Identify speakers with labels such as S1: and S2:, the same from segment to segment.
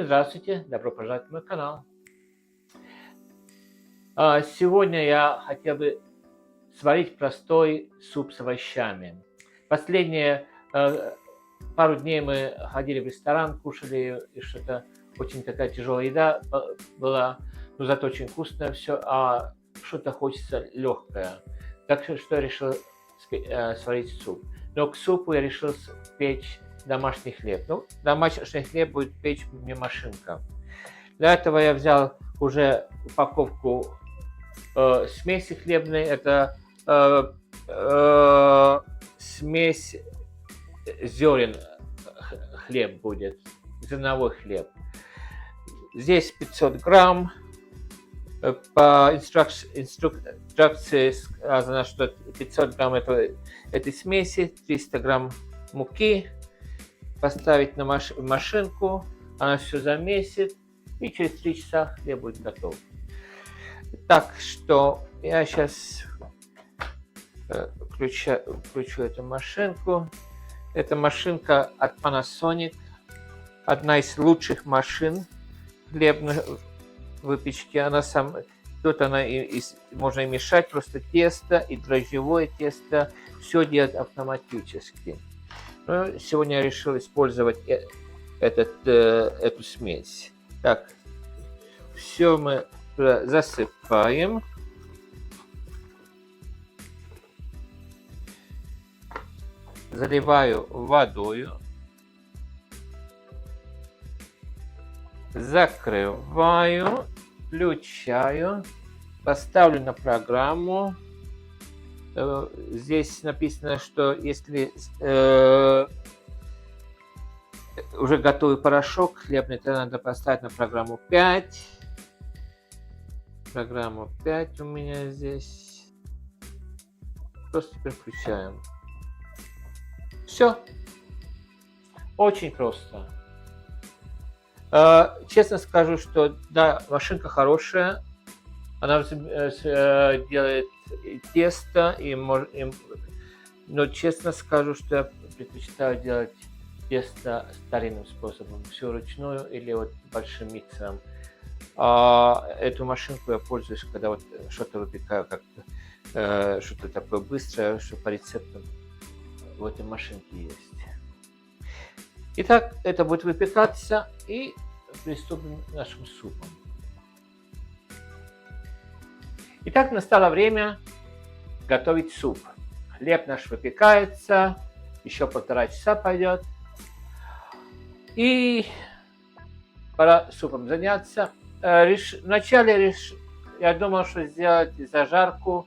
S1: Всем здравствуйте, добро пожаловать на мой канал. Сегодня я хотел бы сварить простой суп с овощами. Последние пару дней мы ходили в ресторан, кушали, и что-то очень такая тяжелая еда была, но зато очень вкусное все, а что-то хочется легкое. Так что я решил сварить суп. Но к супу я решил печь домашний хлеб. Ну, домашний хлеб будет печь мне машинка. Для этого я взял уже упаковку смеси хлебной. Это смесь зерен хлеб будет, зерновой хлеб. Здесь 500 грамм. По инструкции сказано, что 500 грамм этой смеси, 300 грамм муки. Поставить на машинку, она все замесит, и через 3 часа хлеб будет готов. Так что я сейчас включу эту машинку. Это машинка от Panasonic, одна из лучших машин хлебной выпечки. Тут можно и мешать просто тесто, и дрожжевое тесто, все делать автоматически. Но сегодня я решил использовать эту смесь. Так, все мы засыпаем. Заливаю водой. Закрываю. Включаю. Поставлю на программу. Здесь написано, что если уже готовый порошок хлебный, то надо поставить на программу 5. Программу 5 у меня здесь. Просто теперь включаем. Все. Очень просто. Честно скажу, что да, машинка хорошая. Она делает тесто, но честно скажу, что я предпочитаю делать тесто старинным способом, все вручную или вот большим миксером. Эту машинку я пользуюсь, когда вот что-то выпекаю, как что-то такое быстрое, что по рецептам в этой машинке есть. Итак, это будет выпекаться, и приступим к нашим супам. Итак, настало время готовить суп. Хлеб наш выпекается, еще 1,5 часа пойдет. И пора супом заняться. Вначале я думал, что сделать зажарку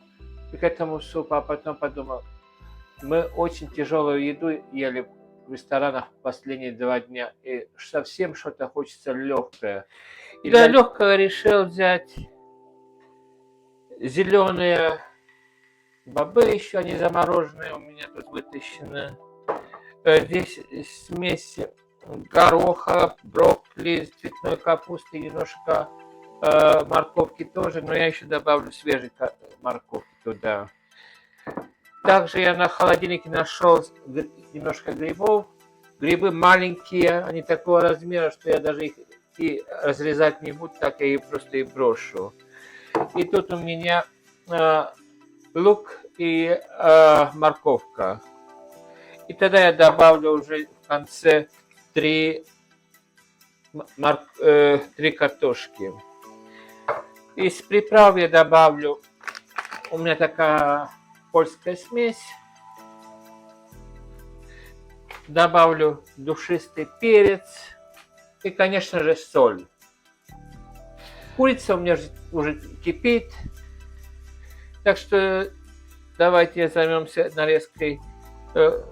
S1: к этому супу, а потом подумал, мы очень тяжелую еду ели в ресторанах последние 2 дня, и совсем что-то хочется легкое. И для легкого решил взять зеленые бобы, еще они замороженные, у меня тут вытащены. Здесь смесь гороха, брокколи, цветной капусты, немножко морковки тоже, но я еще добавлю свежей морковки туда. Также я на холодильнике нашел немножко грибов. Грибы маленькие, они такого размера, что я даже их и разрезать не буду, так я их просто и брошу. И тут у меня лук и морковка. И тогда я добавлю уже в конце 3 картошки. Из приправ я добавлю, у меня такая польская смесь. Добавлю душистый перец и, конечно же, соль. Курица у меня уже кипит, так что давайте займемся нарезкой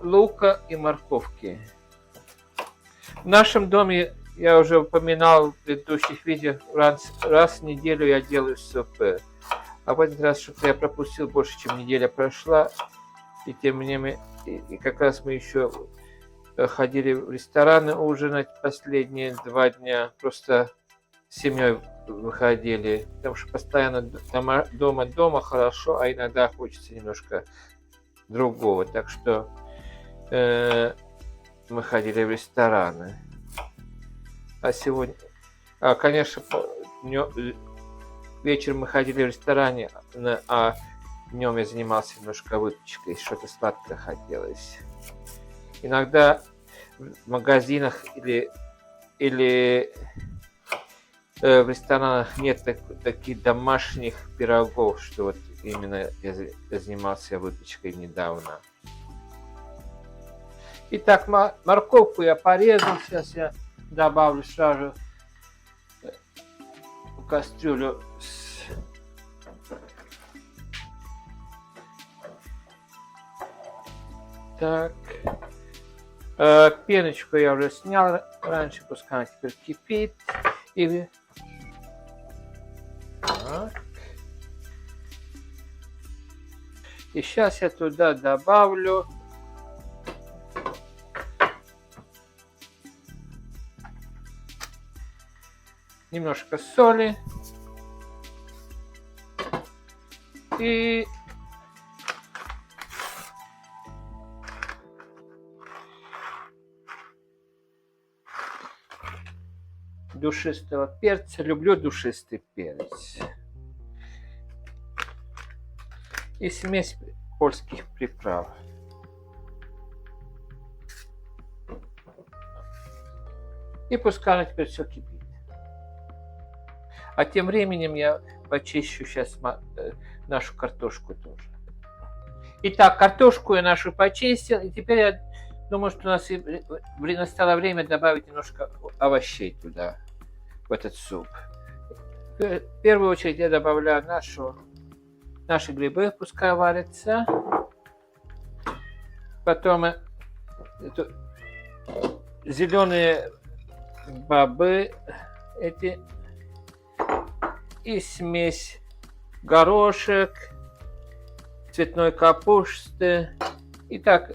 S1: лука и морковки. В нашем доме, я уже упоминал в предыдущих видео, раз в неделю я делаю супы. А в этот раз что-то я пропустил, больше чем неделя прошла, и тем не менее, и как раз мы еще ходили в рестораны ужинать последние 2 дня, просто с семьей выходили, потому что постоянно дома хорошо, а иногда хочется немножко другого, так что мы ходили в рестораны. А сегодня Конечно, вечером мы ходили в ресторане, а днем я занимался немножко выпечкой, что-то сладкое хотелось. Иногда в магазинах или в ресторанах нет таких домашних пирогов, что вот именно я занимался выпечкой недавно. Итак, морковку я порезал, сейчас я добавлю сразу в кастрюлю Так. Пеночку я уже снял раньше, пускай она теперь кипит. И... Так. И сейчас я туда добавлю немножко соли и душистого перца. Люблю душистый перец. И смесь польских приправ. И пускай она теперь все кипит. А тем временем я почищу сейчас нашу картошку тоже. Итак, картошку я нашу почистил. И теперь я думаю, что у нас настало время добавить немножко овощей туда, в этот суп. В первую очередь я добавляю наши грибы, пускай варятся. Потом зеленые бобы эти. И смесь горошек, цветной капусты. Итак,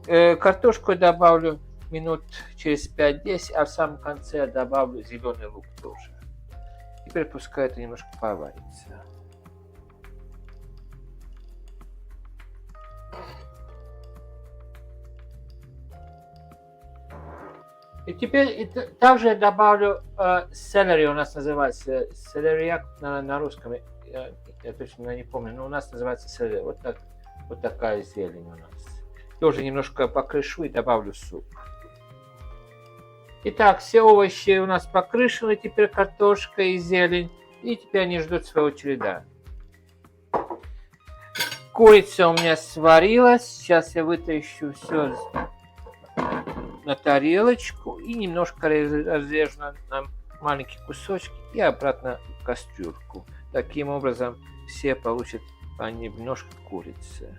S1: картошку добавлю минут через 5-10, а в самом конце я добавлю зеленый лук тоже. Теперь пускай это немножко поварится. И теперь также я добавлю селери, у нас называется селерияк на русском, я точно не помню, но у нас называется селери. Вот такая зелень у нас. Тоже немножко покрышу и добавлю суп. Итак, все овощи у нас покрышены, теперь картошка и зелень. И теперь они ждут своего череда. Курица у меня сварилась. Сейчас я вытащу все на тарелочку и немножко разрежу на маленькие кусочки и обратно в кастрюльку. Таким образом все получат немножко курицы.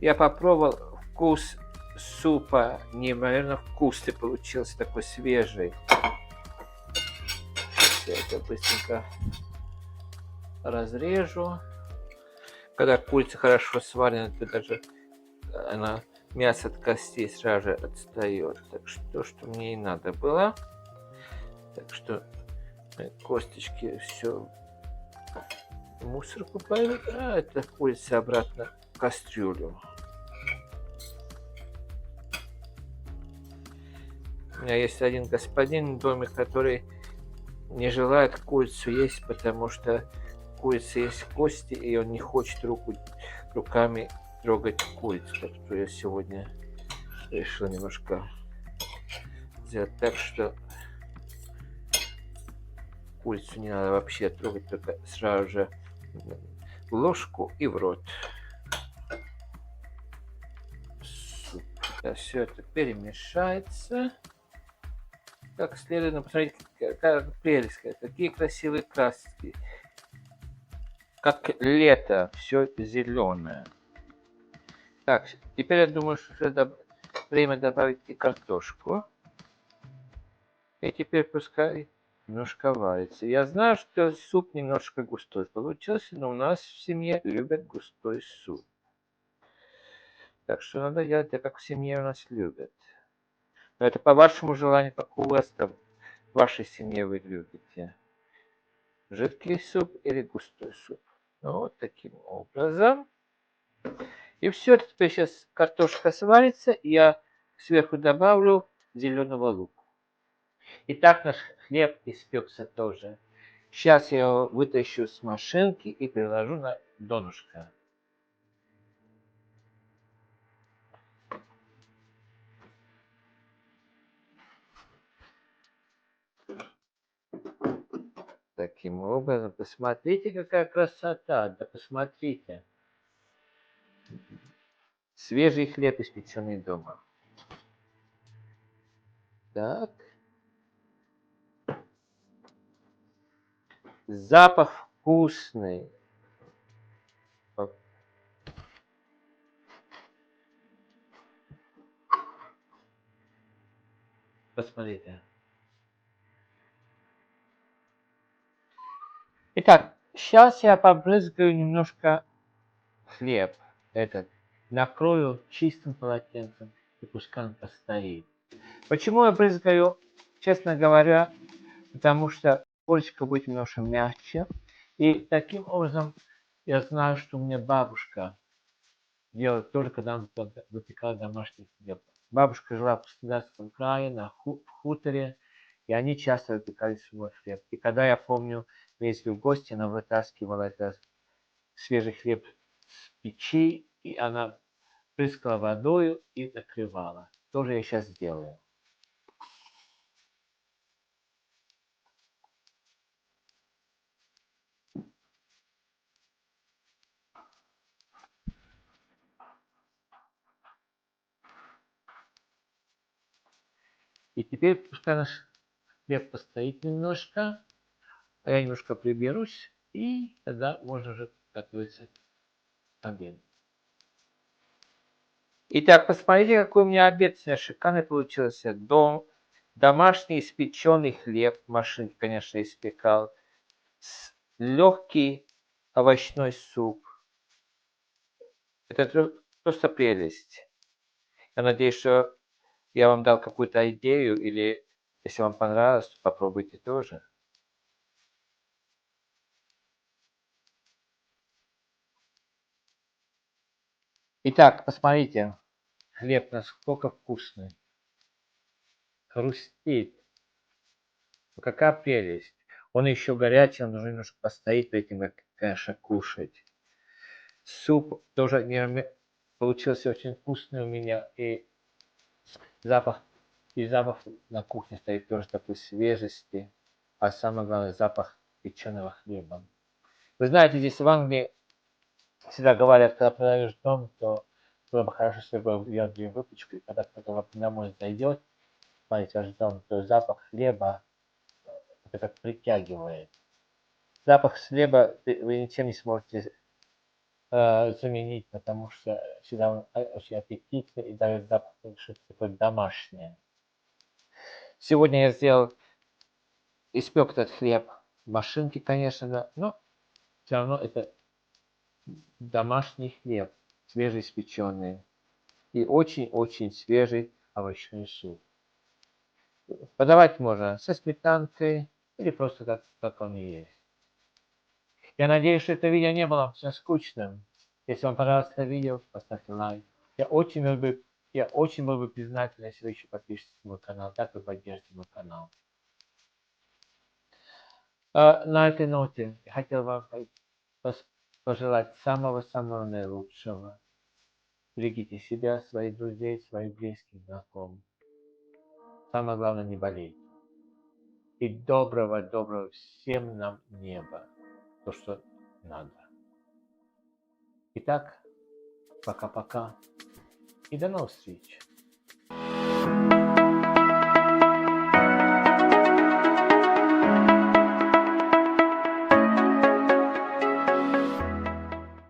S1: Я попробовал, вкус супа неимоверно вкусный получился, такой свежий. Я это быстренько разрежу. Когда курица хорошо сварена, то даже мясо от костей сразу же отстает. Так что то, что мне и надо было. Так что косточки все в мусорку пойдут. А это курица обратно в кастрюлю. У меня есть один господин в доме, который не желает курицу есть, потому что курица есть кости, и он не хочет руками трогать курицу. Так что я сегодня решил немножко сделать так, что курицу не надо вообще трогать, только сразу же в ложку и в рот. Суп. Все это перемешается как следует. Посмотрите, какая прелесть, какие красивые краски. Как лето, все зеленое. Так, теперь я думаю, что время добавить и картошку. И теперь пускай немножко варится. Я знаю, что суп немножко густой получился, но у нас в семье любят густой суп. Так что надо делать так, как в семье у нас любят. Но это по вашему желанию, как у вас там, в вашей семье вы любите. Жидкий суп или густой суп. Ну, вот таким образом. И все, теперь сейчас картошка сварится, и я сверху добавлю зеленого лука. Итак, наш хлеб испекся тоже. Сейчас я его вытащу с машинки и приложу на донышко. Таким образом, посмотрите, какая красота, да посмотрите. Свежий хлеб, испеченный дома. Так. Запах вкусный. Посмотрите. Итак, сейчас я побрызгаю немножко хлеб этот, накрою чистым полотенцем и пускай он постоит. Почему я брызгаю? Честно говоря, потому что корочка будет немножко мягче. И таким образом я знаю, что у меня бабушка делает только когда она выпекала домашний хлеб. Бабушка жила в Краснодарском крае, в хуторе, и они часто выпекали свой хлеб. И когда я помню, мы ездили в гости, она вытаскивала этот свежий хлеб с печи, и она прыскала водой и накрывала. Тоже я сейчас делаю. И теперь пускай наш хлеб постоит немножко, а я немножко приберусь, и тогда можно уже готовиться к обеду. Итак, посмотрите, какой у меня обед шикарный получился. Домашний испеченный хлеб, в машинке, конечно, испекал. Легкий овощной суп. Это просто прелесть. Я надеюсь, что я вам дал какую-то идею, или если вам понравилось, то попробуйте тоже. Итак, посмотрите, хлеб насколько вкусный. Хрустит. Ну, какая прелесть. Он еще горячий, он нужно немножко постоит перед этим, как, конечно, кушать. Суп тоже получился очень вкусный у меня. Запах, и запах на кухне стоит тоже такой свежести. А самое главное, запах печеного хлеба. Вы знаете, здесь в Англии всегда говорят, когда продаешь дом, то было бы хорошо, если бы делали выпечку, и когда кто-то домой зайдет, смотрите, ваш дом, то запах хлеба это как притягивает. Запах хлеба вы ничем не сможете заменить, потому что всегда он очень аппетитный и дает запах что-то такое домашнее. Сегодня я испек этот хлеб в машинке, конечно, да, но все равно это домашний хлеб, свежеиспеченный и очень-очень свежий овощной суп. Подавать можно со сметанкой или просто как он и есть. Я надеюсь, что это видео не было все скучным. Если вам понравилось это видео, поставьте лайк. Я очень был бы признателен, если вы еще подпишетесь на мой канал, так вы поддержите мой канал. На этой ноте я хотел вам пожелать самого-самого наилучшего. Берегите себя, своих друзей, своих близких, знакомых. Самое главное, не болейте. И доброго всем нам неба. То, что надо. Итак, пока-пока. И до новых встреч.